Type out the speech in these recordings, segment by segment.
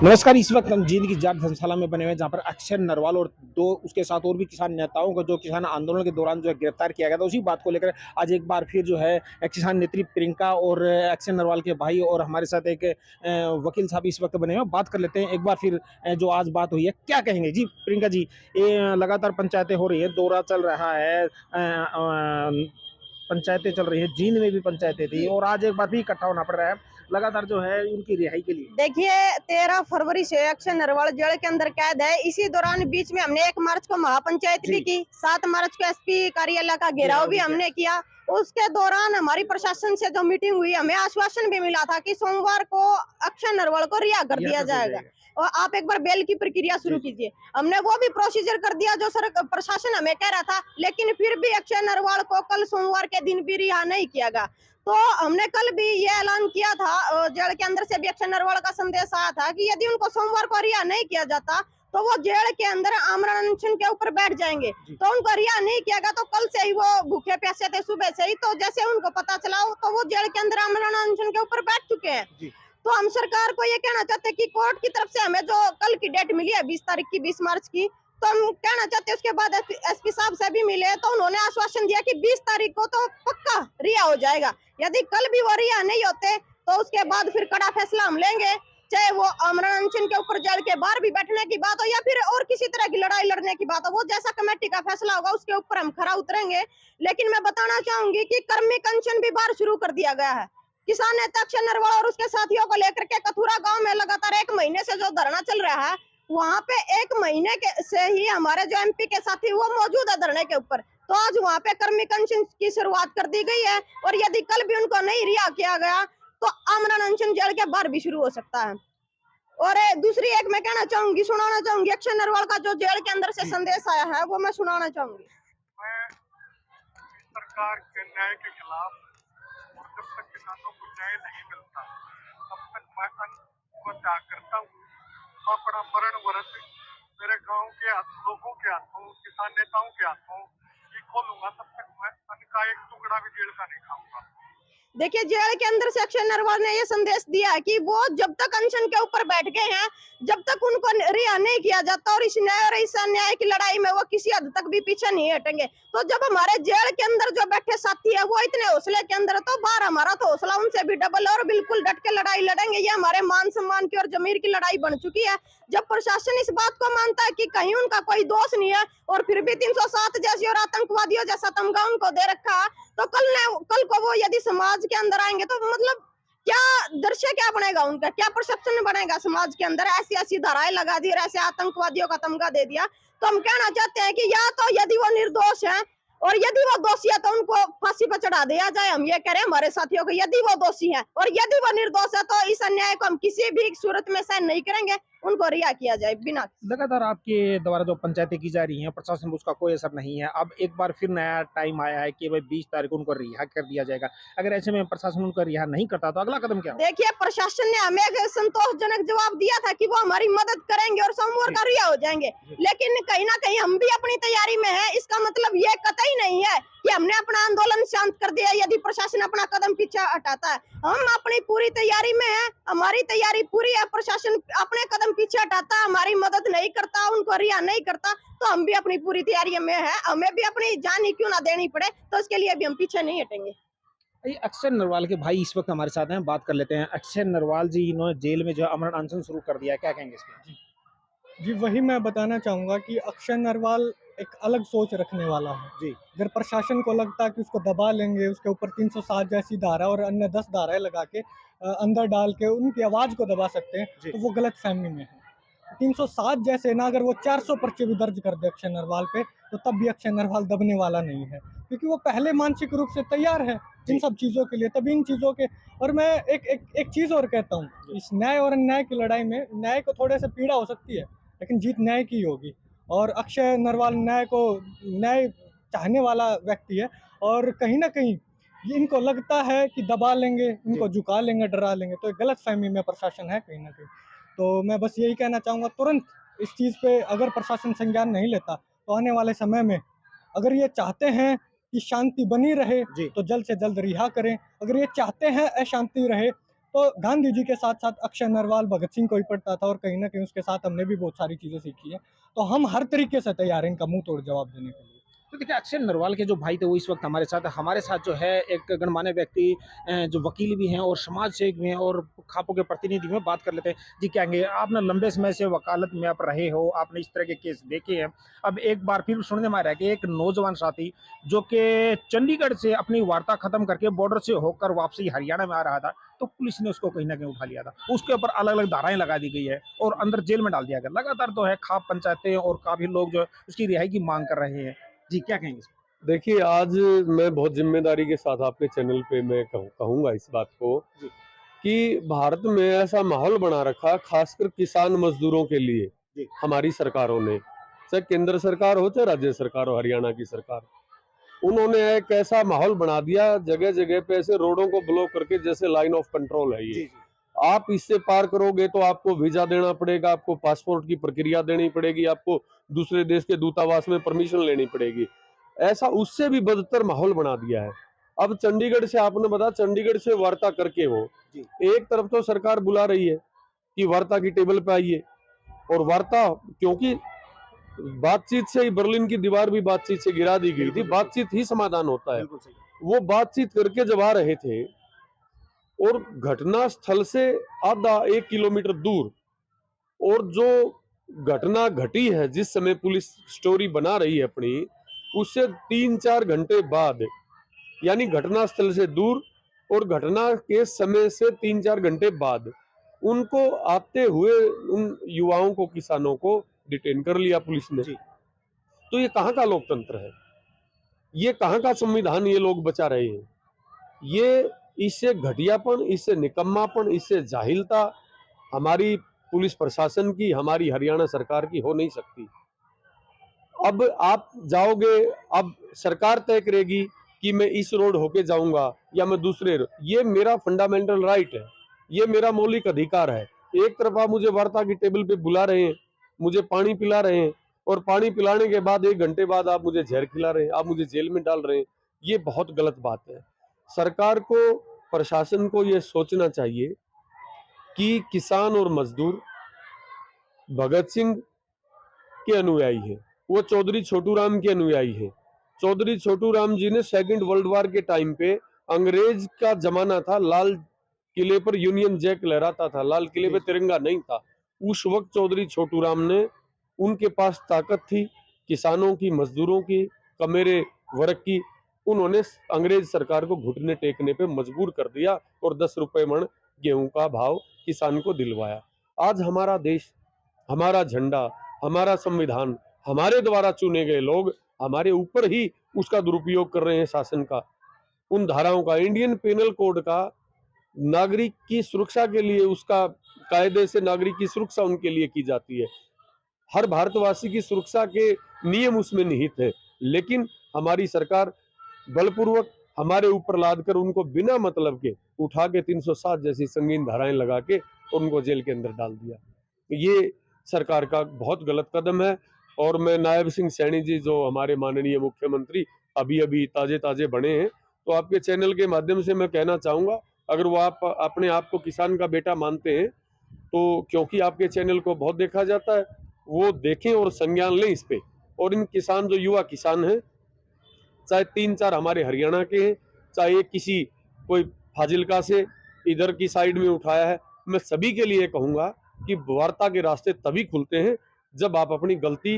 नमस्कार। इस वक्त हम जींद की जाट धर्मशाला में बने हुए हैं, जहां पर अक्षय नरवाल और दो उसके साथ और भी किसान नेताओं को जो किसान आंदोलन के दौरान जो है गिरफ्तार किया गया था, उसी बात को लेकर आज एक बार फिर जो है किसान नेत्री प्रियंका और अक्षय नरवाल के भाई और हमारे साथ एक वकील साहब इस वक्त बने हुए हैं। बात कर लेते हैं एक बार फिर। जो आज बात हुई है, क्या कहेंगे जी प्रियंका जी? ये लगातार पंचायतें हो रही है, दौरा चल रहा है, पंचायतें चल रही है, जींद में भी पंचायतें थी और आज एक बार भी इकट्ठा होना पड़ रहा है लगातार जो है उनकी रिहाई के लिए। देखिए, 13 फरवरी से अक्षय नरवाल जेल के अंदर कैद है। इसी दौरान बीच में हमने 1 मार्च को महापंचायत भी की, 7 मार्च को एसपी कार्यालय का घेराव भी हमने किया। उसके दौरान हमारी प्रशासन से जो मीटिंग हुई, हमें आश्वासन भी मिला था कि सोमवार को अक्षय नरवाल को रिहा कर दिया जाएगा और आप एक बार बेल की प्रक्रिया शुरू कीजिए। हमने वो भी प्रोसीजर कर दिया जो सर प्रशासन हमें कह रहा था, लेकिन फिर भी अक्षय नरवाल को कल सोमवार के दिन भी रिहा नहीं किया गया। तो हमने कल भी ये ऐलान किया था, जेल के अंदर से भी अक्षय नरवाल का संदेश आया था कि यदि उनको सोमवार को रिहा नहीं किया जाता तो वो जेल के अंदर आमरण अनशन के ऊपर बैठ जाएंगे। तो उनको रिहा नहीं किया गया, तो कल से ही वो भूखे प्यासे थे सुबह से ही। तो जैसे उनको पता चला तो वो जेल के अंदर आमरण अनशन के ऊपर बैठ चुके हैं। तो हम सरकार को ये कहना चाहते हैं कि कोर्ट की तरफ से हमें जो कल की डेट मिली है 20 तारीख की, 20 मार्च की, तो हम कहना चाहते हैं उसके बाद एसपी साहब से भी मिले तो उन्होंने आश्वासन दिया कि 20 तारीख को तो पक्का रिहा हो जाएगा। यदि कल भी वो रिहा नहीं होते तो उसके बाद फिर कड़ा फैसला हम लेंगे, चाहे वो आमरण अनशन के ऊपर जेल के बाहर भी बैठने की बात हो या फिर और किसी तरह की लड़ाई लड़ने की बात हो। वो जैसा कमेटी का फैसला होगा उसके ऊपर हम खरा उतरेंगे। लेकिन मैं बताना चाहूंगी कि कर्मिक अनशन भी बाहर शुरू कर दिया गया है। किसान नेता अक्षय नरवाल और उसके साथियों को लेकर के कथुरा गांव में लगातार 1 महीने से जो धरना चल रहा है, वहां पे 1 महीने के से ही हमारे जो एमपी के साथी वो मौजूद है धरने के ऊपर। तो आज वहां पे कर्मिक अनशन की शुरुआत कर दी गई है और यदि कल भी उनको नहीं रिहा किया गया तो आमरण अनशन जेल के बाहर भी शुरू हो सकता है। और दूसरी एक मैं कहना चाहूंगी, सुनाना चाहूंगी, अक्षय नरवाल का जो जेल के अंदर से संदेश आया है वो मैं सुनाना चाहूंगी। मैं सरकार के न्याय के खिलाफ, और जब तक किसानों को न्याय नहीं मिलता तब तक मैं अन्न को त्याग करता हूँ। अपना मरण व्रत मेरे गांव के लोगों के हाथों, किसान नेताओं के हाथों ये खोलूंगा, तब तक मैं अन्न का एक टुकड़ा भी जेल का नहीं खाऊंगा। देखिए, जेल के अंदर से अक्षय नरवाल ने ये संदेश दिया है कि वो जब तक अनशन के ऊपर बैठ गए हैं, जब तक उनको रिहा नहीं किया जाता और इस न्याय और इस अन्याय की लड़ाई में वो किसी हद तक भी पीछे नहीं हटेंगे। तो जब हमारे जेल के अंदर जो बैठे साथी है वो इतने हौसले के अंदर है, तो बाहर हमारा तो हौसला उनसे भी डबल है और बिल्कुल डट के लड़ाई लड़ेंगे। ये हमारे मान सम्मान की और जमीर की लड़ाई बन चुकी है। जब प्रशासन इस बात को मानता है कि कहीं उनका कोई दोष नहीं है और फिर भी 307 जैसी और आतंकवादियों जैसा तमगा उनको दे रखा है, तो कल को वो यदि समाज के अंदर आएंगे तो मतलब क्या दृश्य क्या बनेगा उनका, क्या परसेप्शन बनेगा समाज के अंदर। ऐसी ऐसी धाराएं लगा दी और ऐसे आतंकवादियों का तमगा दे दिया। तो हम कहना चाहते हैं कि या तो यदि वो निर्दोष है और यदि वो दोषी है तो उनको फांसी पर चढ़ा दिया जाए। हम ये कह रहे हैं हमारे साथियों को, यदि वो दोषी है और यदि वो निर्दोष है तो इस अन्याय को हम किसी भी सूरत में सहन नहीं करेंगे, उनको रिहा किया जाए बिना। लगातार आपके द्वारा जो पंचायतें की जा रही हैं, प्रशासन पर उसका कोई असर नहीं है। अब एक बार फिर नया टाइम आया है कि भाई 20 तारीख को उनको रिहा कर दिया जाएगा। अगर ऐसे में प्रशासन उनको रिहा नहीं करता तो अगला कदम क्या होगा? देखिए, प्रशासन ने हमें एक संतोषजनक जवाब दिया था कि वो हमारी मदद करेंगे और सोमवार का रिहा हो जाएंगे। लेकिन कहीं ना कहीं हम भी अपनी तैयारी में है। इसका मतलब ये कतई नहीं है कि हमने अपना आंदोलन शांत कर दिया यदि प्रशासन अपना कदम पीछे हटाता है। हम अपनी पूरी तैयारी में है, हमारी तैयारी पूरी है। प्रशासन अपने कदम पीछे हटाता है, हमारी मदद नहीं करता, उनको रिहा नहीं करता, तो हम भी अपनी पूरी तैयारी में है। हमें भी अपनी जान ही क्यों ना देनी पड़े, तो इसके लिए भी हम पीछे नहीं हटेंगे। ये अक्षय नरवाल के भाई इस वक्त हमारे साथ हैं, बात कर लेते हैं। अक्षय नरवाल जी, इन्होंने जेल में जो है अमरण अनशन शुरू कर दिया है, क्या कहेंगे इस पे? जी, वही मैं बताना चाहूँगा कि अक्षय नरवाल एक अलग सोच रखने वाला है। जी अगर प्रशासन को लगता है कि उसको दबा लेंगे, उसके ऊपर 307 जैसी धारा और अन्य 10 धाराएँ लगा के अंदर डाल के उनकी आवाज़ को दबा सकते हैं, तो वो गलतफ़हमी में है। 307 जैसे ना, अगर वो 400 पर्चे भी दर्ज कर दे अक्षय नरवाल पे, तो तब भी अक्षय नरवाल दबने वाला नहीं है, क्योंकि वो पहले मानसिक रूप से तैयार है इन सब चीज़ों के लिए। तभी इन चीज़ों के, और मैं एक चीज़ और कहता हूँ, इस न्याय और अन्याय की लड़ाई में न्याय को थोड़े से पीड़ा हो सकती है, लेकिन जीत न्याय की होगी। और अक्षय नरवाल न्याय चाहने वाला व्यक्ति है, और कहीं न कहीं ये इनको लगता है कि दबा लेंगे, इनको झुका लेंगे, डरा लेंगे, तो एक गलतफ़हमी में प्रशासन है कहीं न कहीं। तो मैं बस यही कहना चाहूँगा, तुरंत इस चीज़ पे अगर प्रशासन संज्ञान नहीं लेता, तो आने वाले समय में अगर ये चाहते हैं कि शांति बनी रहे, तो जल्द से जल्द रिहा करें। अगर ये चाहते हैं अशांति रहे, तो गांधी जी के साथ साथ अक्षय नरवाल भगत सिंह को ही पढ़ता था और कहीं ना कहीं उसके साथ हमने भी बहुत सारी चीज़ें सीखी है। तो हम हर तरीके से तैयार हैं इनका मुंह तोड़ जवाब देने के लिए। तो देखिए अक्षय नरवाल के जो भाई थे वो इस वक्त हमारे साथ जो है एक गणमान्य व्यक्ति जो वकील भी हैं और समाज सेवक भी हैं और खापों के प्रतिनिधि में बात कर लेते हैं। जी कहेंगे आप ना लंबे समय से वकालत में आप रहे हो, आपने इस तरह के केस देखे हैं। अब एक बार फिर सुनने में आ रहा है कि एक नौजवान साथी जो कि चंडीगढ़ से अपनी वार्ता खत्म करके बॉर्डर से होकर वापसी हरियाणा में आ रहा था, तो पुलिस ने उसको कहीं न कहीं उठा लिया था। उसके ऊपर अलग-अलग धाराएँ लगा दी गई है और अंदर जेल में डाल दिया गया। लगातार तो है खाप पंचायतें और काफ़ी लोग जो है उसकी रिहाई की माँग कर रहे हैं। जी, क्या कहेंगे इस पर? देखिए, आज मैं बहुत ज़िम्मेदारी के साथ आपके चैनल पे मैं कहूँगा इस बात को जी। कि भारत में ऐसा माहौल बना रखा, खासकर किसान मज़दूरों के लिए, जी। हमारी सरकारों ने, चाहे केंद्र सरकार हो, चाहे राज्य सरकार हो, हरियाणा की सरकार। उन्होंने एक ऐसा माहौल बना दिया, जगह-जगह पे ऐसे रोडों को ब्लॉक करके जैसे लाइन ऑफ कंट्रोल है जी, ये। जी। आप इससे पार करोगे तो आपको वीज़ा देना पड़ेगा, आपको पासपोर्ट की प्रक्रिया देनी पड़ेगी, आपको दूसरे देश के दूतावास में परमिशन लेनी पड़ेगी। ऐसा उससे भी बदतर माहौल बना दिया है। अब चंडीगढ़ से आपने बताया, चंडीगढ़ से वार्ता करके वो जी। एक तरफ तो सरकार बुला रही है कि वार्ता की टेबल पे आइए, और वार्ता, क्योंकि बातचीत से ही बर्लिन की दीवार भी बातचीत से गिरा दी गई थी, बिल्कुल, बातचीत ही समाधान होता है। बिल्कुल सही। वो बातचीत करके जब आ रहे थे और घटना स्थल से आधा 1 किलोमीटर दूर, और जो घटना घटी है जिस समय पुलिस स्टोरी बना रही है अपनी, उससे 3-4 घंटे बाद, यानी घटना स्थल से दूर और घटना के समय से 3-4 घंटे बाद उनको आते हुए उन युवाओं को, किसानों को डिटेन कर लिया पुलिस ने। जी। तो ये कहाँ का लोकतंत्र है? ये कहाँ का संविधान ये लोग बचा रहे हैं? ये इससे घटियापन, इससे निकम्मापन, इससे जाहिलता हमारी पुलिस प्रशासन की, हमारी हरियाणा सरकार की हो नहीं सकती। अब आप जाओगे, अब सरकार तय करेगी कि मैं इस रोड होके जाऊंगा या मैं दूसरे ये मेरा फंडामेंटल राइट है, ये मेरा मौलिक अधिकार है। एक तरफ आप मुझे वार्ता की टेबल पे बुला रहे हैं, मुझे पानी पिला रहे हैं, और पानी पिलाने के बाद 1 घंटे बाद आप मुझे जहर खिला रहे हैं, आप मुझे जेल में डाल रहे हैं। ये बहुत गलत बात है। सरकार को, प्रशासन को ये सोचना चाहिए कि किसान और मजदूर भगत सिंह के अनुयायी है, वो चौधरी छोटू राम के अनुयायी है। चौधरी छोटू राम जी ने सेकंड वर्ल्ड वॉर के टाइम पे, अंग्रेज का जमाना था, लाल किले पर यूनियन जैक लहराता था, लाल किले पे तिरंगा नहीं था। उस वक्त चौधरी छोटू राम ने, उनके पास ताकत थी, किसानों की, मजदूरों की, कमेरे वर्ग की, उन्होंने अंग्रेज सरकार को घुटने टेकने पे मजबूर कर दिया और 10 रुपए मन गेहूं का भाव किसान को दिलवाया। आज हमारा देश, हमारा झंडा, हमारा संविधान, हमारे द्वारा चुने गए लोग हमारे ऊपर ही उसका दुरुपयोग कर रहे हैं, शासन का, उन धाराओं का, इंडियन पेनल कोड का, नागरिक की सुरक्षा के लिए, उसका कायदे से नागरिक की सुरक्षा उनके लिए की जाती है। हर भारतवासी की सुरक्षा के नियम उसमें निहित है, लेकिन हमारी सरकार बलपूर्वक हमारे ऊपर लाद कर उनको बिना मतलब के उठा के 307 जैसी संगीन धाराएं लगा के उनको जेल के अंदर डाल दिया। ये सरकार का बहुत गलत कदम है। और मैं नायब सिंह सैनी जी, जो हमारे माननीय मुख्यमंत्री अभी अभी ताजे ताजे बने हैं, तो आपके चैनल के माध्यम से मैं कहना चाहूंगा, अगर वो आप अपने आप को किसान का बेटा मानते हैं, तो क्योंकि आपके चैनल को बहुत देखा जाता है, वो देखें और संज्ञान लें इस पे। और इन किसान, जो युवा किसान हैं, चाहे 3-4 हमारे हरियाणा के हैं, चाहे किसी कोई फाजिल्का से इधर की साइड में उठाया है, मैं सभी के लिए कहूंगा कि वार्ता के रास्ते तभी खुलते हैं जब आप अपनी गलती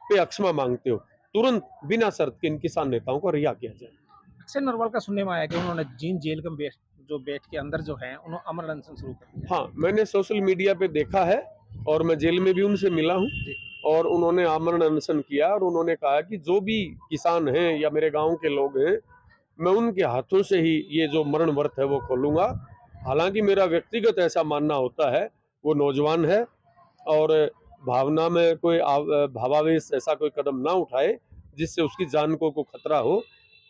पे क्षमा मांगते हो। तुरंत बिना शर्त के इन किसान नेताओं को रिहा किया जाए। अक्षय नरवाल का सुनने में आया कि उन्होंने जींद जेल के बैठ के अंदर जो है उन्होंने अमर अनशन शुरू कर दिया। हाँ, मैंने सोशल मीडिया पे देखा है और मैं जेल में भी उनसे मिला हूँ, और उन्होंने आमरण अनशन किया और उन्होंने कहा कि जो भी किसान हैं या मेरे गांव के लोग हैं, मैं उनके हाथों से ही ये जो मरण व्रत है वो खोलूंगा। हालांकि मेरा व्यक्तिगत ऐसा मानना होता है, वो नौजवान है और भावना में कोई भावावेश ऐसा कोई कदम ना उठाए जिससे उसकी जान को खतरा हो।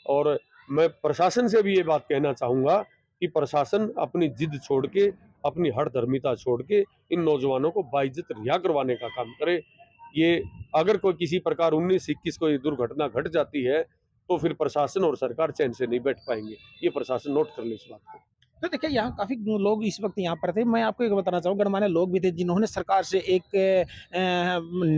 और मैं प्रशासन से भी ये बात कहना चाहूंगा कि प्रशासन अपनी जिद छोड़ के, अपनी हठधर्मिता छोड़ के इन नौजवानों को बाइज्जत रिहा करवाने का काम करे। ये अगर कोई किसी प्रकार 19-21 कोई दुर्घटना घट जाती है तो फिर प्रशासन और सरकार चैन से नहीं बैठ पाएंगे। ये प्रशासन नोट कर ले इस बात को। तो देखिए यहाँ काफ़ी लोग इस वक्त यहाँ पर थे। मैं आपको एक बताना चाहूँगा, गणमान्य लोग भी थे जिन्होंने सरकार से एक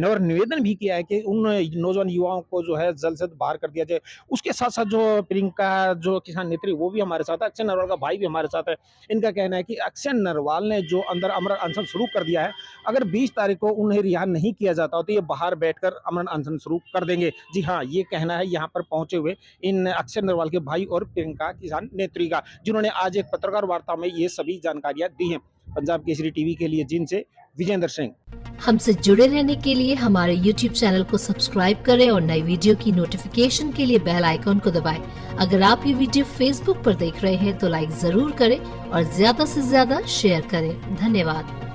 और निवेदन भी किया है कि उन नौजवान युवाओं को जो है जल्द से जल्द बाहर कर दिया जाए। उसके साथ-साथ जो प्रियंका जो किसान नेत्री वो भी हमारे साथ है, अक्षय नरवाल का भाई भी हमारे साथ है। इनका कहना है कि अक्षय नरवाल ने जो अंदर अमरण अनशन शुरू कर दिया है, अगर 20 तारीख को उन्हें रिहा नहीं किया जाता तो ये बाहर बैठकर अमरण अनशन शुरू कर देंगे। जी हाँ, ये कहना है यहाँ पर पहुँचे हुए इन अक्षय नरवाल के भाई और प्रियंका किसान नेत्री का, जिन्होंने आज एक पत्रकार वार्ता में ये सभी जानकारियां दी हैं। पंजाब केसरी टीवी के लिए जींद से विजेंद्र सिंह। हमसे जुड़े रहने के लिए हमारे YouTube चैनल को सब्सक्राइब करें और नई वीडियो की नोटिफिकेशन के लिए बेल आइकॉन को दबाएं। अगर आप ये वीडियो Facebook पर देख रहे हैं तो लाइक जरूर करें और ज्यादा से ज्यादा शेयर करें। धन्यवाद।